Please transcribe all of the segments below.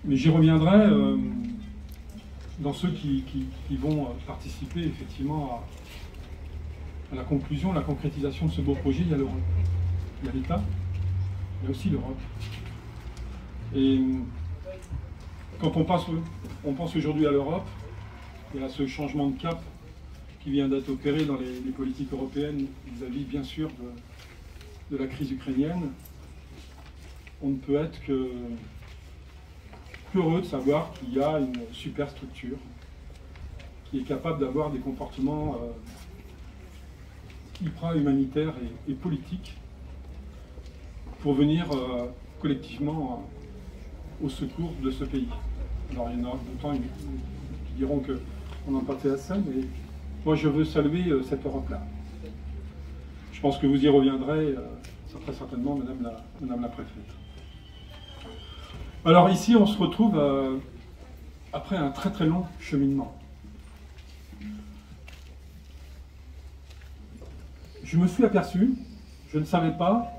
Mais j'y reviendrai dans ceux qui vont participer effectivement à la conclusion, la concrétisation de ce beau projet. Il y a l'Europe, il y a l'État, il y a aussi l'Europe. Et quand on pense aujourd'hui à l'Europe et à ce changement de cap qui vient d'être opéré dans les politiques européennes vis-à-vis bien sûr de la crise ukrainienne, on ne peut être qu'heureux de savoir qu'il y a une super structure qui est capable d'avoir des comportements hyper humanitaires et politiques pour venir collectivement au secours de ce pays. Alors il y en a d'autant qui diront qu'on n'a pas fait assez, mais moi je veux saluer cette Europe-là. Je pense que vous y reviendrez très certainement, Madame la Préfète. Alors ici on se retrouve après un très très long cheminement. Je me suis aperçu, je ne savais pas,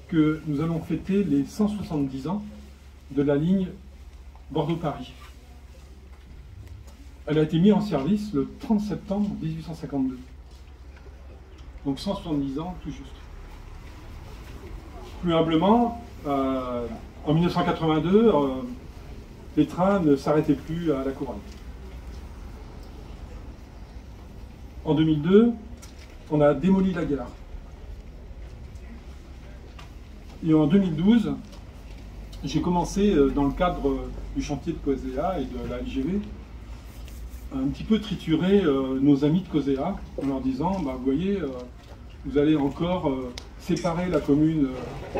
que nous allons fêter les 170 ans de la ligne Bordeaux-Paris. Elle a été mise en service le 30 septembre 1852. Donc 170 ans tout juste. Plus humblement, en 1982, les trains ne s'arrêtaient plus à la Couronne. En 2002, on a démoli la gare. Et en 2012, j'ai commencé, dans le cadre du chantier de COSEA et de la LGV, un petit peu triturer nos amis de COSEA en leur disant, bah, vous voyez, vous allez encore séparer la commune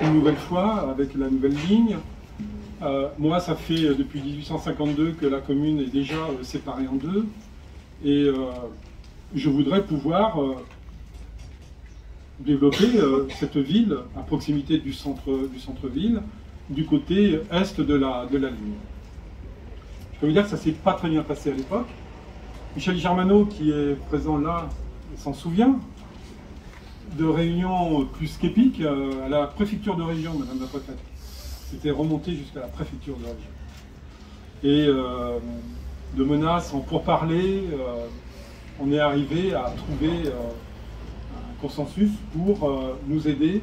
une nouvelle fois avec la nouvelle ligne. Moi, ça fait depuis 1852 que la commune est déjà séparée en deux. Et je voudrais pouvoir développer cette ville à proximité du centre-ville, du côté est de la ligne. Je peux vous dire que ça ne s'est pas très bien passé à l'époque. Michel Germano, qui est présent là, s'en souvient, de réunions plus qu'épiques à la préfecture de région, Madame la Préfète. C'était remonté jusqu'à la préfecture de région. Et de menaces en pourparlers, on est arrivé à trouver un consensus pour nous aider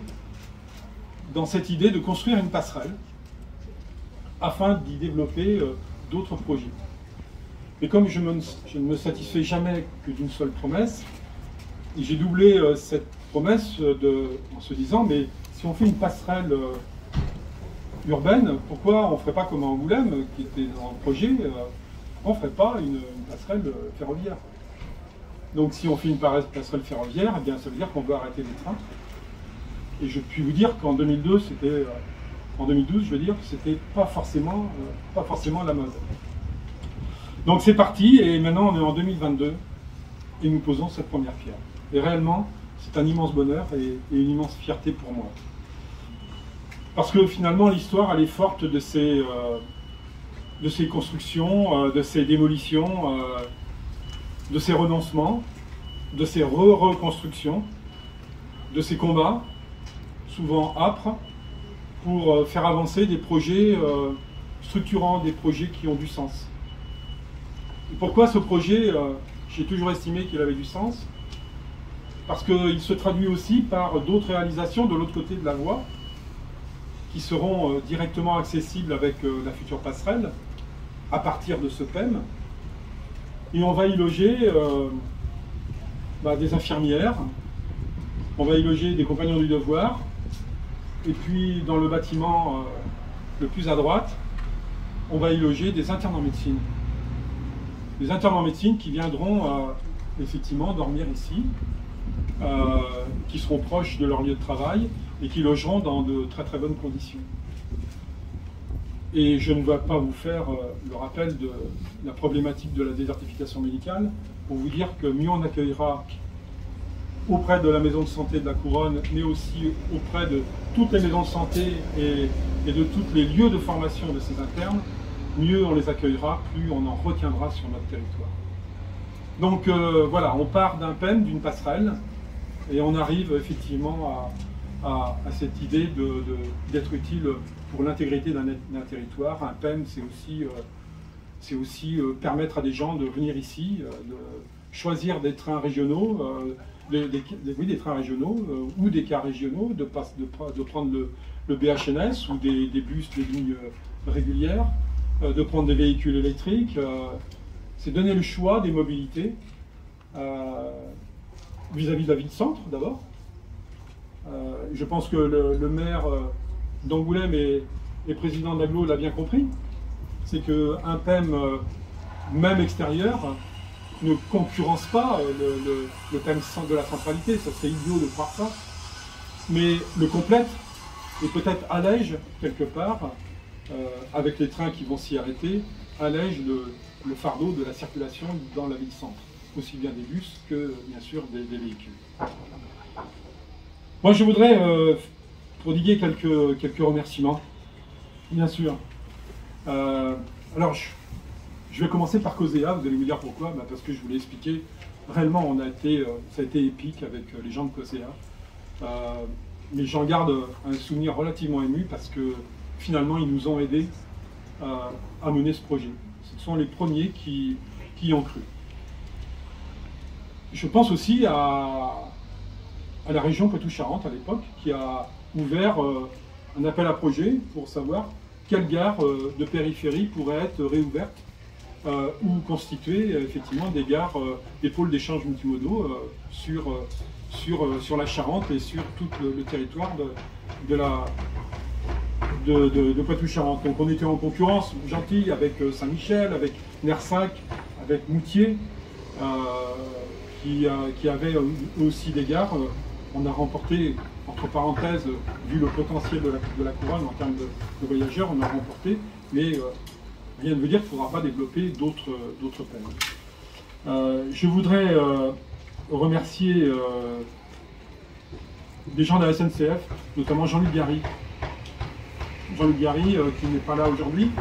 dans cette idée de construire une passerelle afin d'y développer d'autres projets. Et comme je ne me satisfais jamais que d'une seule promesse, j'ai doublé cette promesse en se disant, mais si on fait une passerelle urbaine, pourquoi on ne ferait pas comme à Angoulême, qui était dans le projet, on ne ferait pas une passerelle ferroviaire. Donc si on fait une passerelle ferroviaire, eh bien, ça veut dire qu'on doit arrêter les trains. Et je puis vous dire qu'en 2012, je veux dire, c'était pas forcément la mode. Donc c'est parti, et maintenant on est en 2022, et nous posons cette première pierre. Et réellement, c'est un immense bonheur et une immense fierté pour moi. Parce que finalement, l'histoire, elle est forte de ces constructions, de ces démolitions, de ces renoncements, de ces reconstructions, de ces combats, souvent âpres, pour faire avancer des projets structurants, des projets qui ont du sens. Et pourquoi ce projet, j'ai toujours estimé qu'il avait du sens? Parce qu'il se traduit aussi par d'autres réalisations de l'autre côté de la voie, qui seront directement accessibles avec la future passerelle, à partir de ce PEM. Et on va y loger des infirmières, on va y loger des compagnons du devoir, et puis dans le bâtiment le plus à droite, on va y loger des internes en médecine. Des internes en médecine qui viendront effectivement dormir ici, qui seront proches de leur lieu de travail et qui logeront dans de très très bonnes conditions. Et je ne vais pas vous faire le rappel de la problématique de la désertification médicale, pour vous dire que mieux on accueillera auprès de la maison de santé de la Couronne, mais aussi auprès de toutes les maisons de santé et de tous les lieux de formation de ces internes, mieux on les accueillera, plus on en retiendra sur notre territoire. Donc voilà, on part d'un PEM, d'une passerelle, et on arrive effectivement à cette idée d'être utile pour l'intégrité d'un territoire. Un PEM, c'est aussi permettre à des gens de venir ici, de choisir des trains régionaux, oui, des trains régionaux ou des cars régionaux, de prendre le BHNS ou des bus, des lignes régulières, de prendre des véhicules électriques. C'est donner le choix des mobilités vis-à-vis de la ville-centre d'abord. Je pense que le maire d'Angoulême et président d'Aglo l'a bien compris. C'est qu'un PEM, même extérieur, ne concurrence pas le PEM de la centralité. Ça serait idiot de croire ça. Mais le complète et peut-être allège quelque part, avec les trains qui vont s'y arrêter, allège le fardeau de la circulation dans la ville-centre, aussi bien des bus que, bien sûr, des véhicules. Moi, je voudrais prodiguer quelques remerciements, bien sûr. Alors, je vais commencer par COSEA, vous allez me dire pourquoi, parce que je voulais expliquer. Réellement, ça a été épique avec les gens de COSEA. Mais j'en garde un souvenir relativement ému parce que finalement, ils nous ont aidés à mener ce projet. Ce sont les premiers qui y ont cru. Je pense aussi à la région Poitou-Charentes à l'époque, qui a ouvert un appel à projet pour savoir quelle gare de périphérie pourrait être réouverte ou constituer effectivement des gares, des pôles d'échange multimodaux sur la Charente et sur tout le territoire de Poitou-Charentes. Donc on était en concurrence gentille avec Saint-Michel, avec Nersac, avec Moutier, qui avaient eux aussi des gares. On a remporté, entre parenthèses, vu le potentiel de la couronne en termes de voyageurs, on a remporté, mais rien ne veut dire qu'il ne faudra pas développer d'autres peines. Je voudrais remercier des gens de la SNCF, notamment Jean-Luc Gary. Jean-Luc Gary, qui n'est pas là aujourd'hui,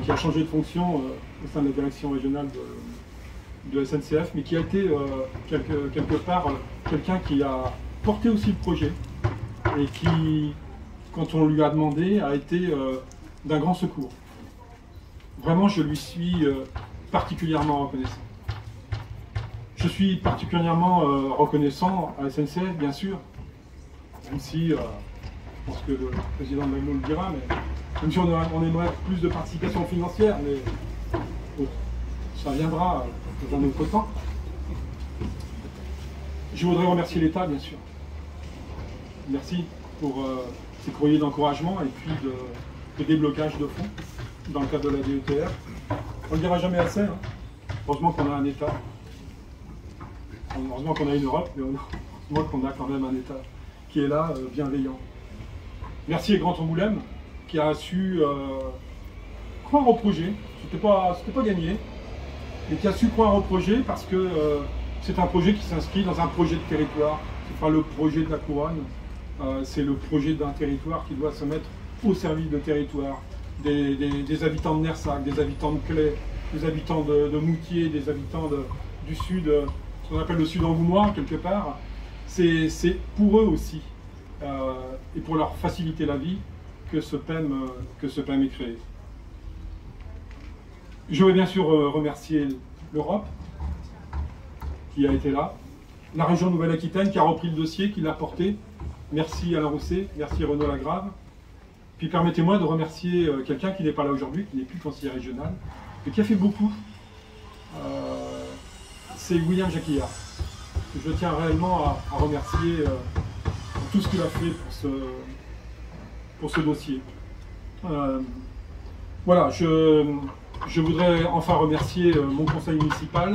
qui a changé de fonction au sein de la direction régionale de SNCF, mais qui a été quelque part quelqu'un qui a porté aussi le projet et qui, quand on lui a demandé, a été d'un grand secours. Vraiment, je lui suis particulièrement reconnaissant. Je suis particulièrement reconnaissant à SNCF, bien sûr, même si, je pense que le président de l'AGLO le dira, mais même si on aimerait plus de participation financière, mais bon, ça viendra dans un autre temps. Je voudrais remercier l'État, bien sûr. Merci pour ces courriers d'encouragement et puis de déblocage de fonds dans le cadre de la DETR. On ne le dira jamais assez. Hein. Heureusement qu'on a un État. Heureusement qu'on a une Europe, mais heureusement qu'on a quand même un État qui est là, bienveillant. Merci Grand Angoulême, qui a su croire au projet. C'était pas gagné, mais qui a su croire au projet parce que c'est un projet qui s'inscrit dans un projet de territoire. Ce n'est pas le projet de la couronne, c'est le projet d'un territoire qui doit se mettre au service de territoire. Des habitants de Nersac, des habitants de Claye, des habitants de Moutier, des habitants du sud, ce qu'on appelle le sud angoumois quelque part. C'est pour eux aussi, et pour leur faciliter la vie, que ce PEM est créé. Je veux bien sûr remercier l'Europe, qui a été là, la région Nouvelle-Aquitaine qui a repris le dossier, qui l'a porté. Merci Alain Rousset, merci Renaud Lagrave. Puis permettez-moi de remercier quelqu'un qui n'est pas là aujourd'hui, qui n'est plus conseiller régional, mais qui a fait beaucoup. C'est William Jacquillard. Je tiens réellement à remercier pour tout ce qu'il a fait pour ce dossier. Voilà, je voudrais enfin remercier mon conseil municipal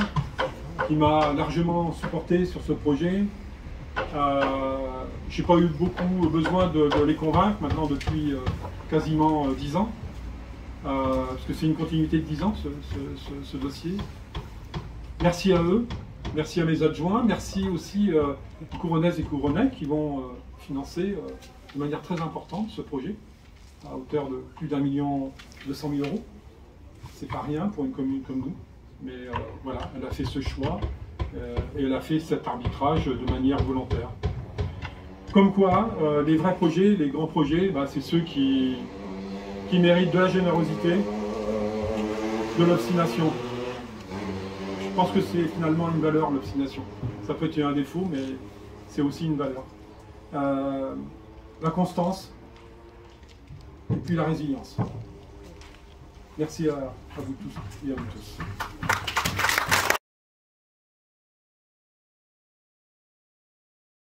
qui m'a largement supporté sur ce projet. Je n'ai pas eu beaucoup besoin de les convaincre maintenant depuis quasiment 10 ans, parce que c'est une continuité de 10 ans ce dossier. Merci à eux, merci à mes adjoints, merci aussi aux Couronnaises et Couronnais qui vont financer de manière très importante ce projet, à hauteur de plus d'1,2 million €. C'est pas rien pour une commune comme nous, mais voilà, elle a fait ce choix et elle a fait cet arbitrage de manière volontaire. Comme quoi, les vrais projets, les grands projets, c'est ceux qui qui mérite de la générosité, de l'obstination. Je pense que c'est finalement une valeur, l'obstination. Ça peut être un défaut, mais c'est aussi une valeur. La constance, et puis la résilience. Merci à vous tous et à vous tous.